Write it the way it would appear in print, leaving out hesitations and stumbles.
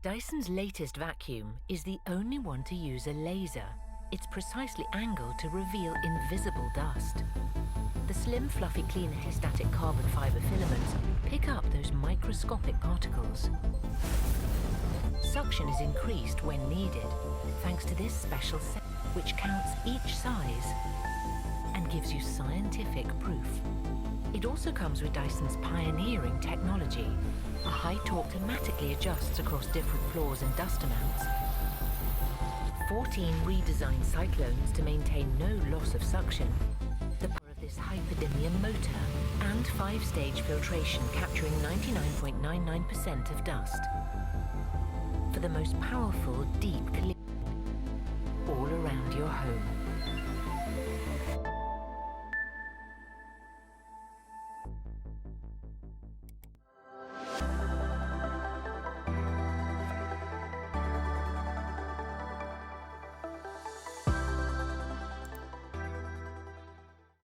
Dyson's latest vacuum is the only one to use a laser. It's precisely angled to reveal invisible dust. The slim, fluffy, clean static carbon fiber filaments pick up those microscopic particles. Suction is increased when needed, thanks to this special set, which counts each size and gives you scientific proof. It also comes with Dyson's pioneering technology. A high torque automatically adjusts across different floors and dust amounts. 14 redesigned cyclones to maintain no loss of suction. The power of this hyperdymium motor and 5-stage filtration capturing 99.99% of dust. For the most powerful, deep cleaning all around your home.